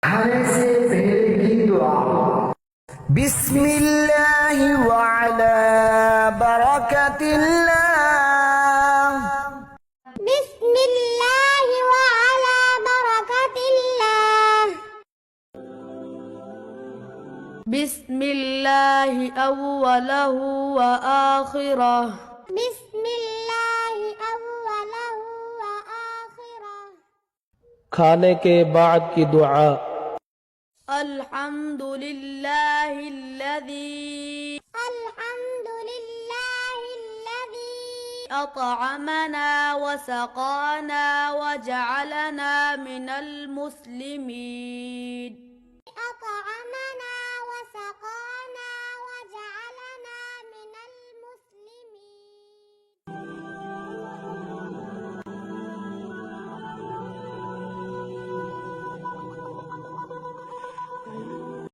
खाने से पहले की दुआ। बिस्मिल्लाह व अला बरकतिल्लाह। बिस्मिल्लाह व अला बरकतिल्लाह। बिस्मिल्लाह अव्वलहु व आखिरह। बिस्मिल्लाह अव्वलहु व आखिरह। खाने के बाद की दुआ। अल्हम्दुलिल्लाहिल्लज़ी अतअमना व सक़ाना व जअलना मिनल मुस्लिमीन।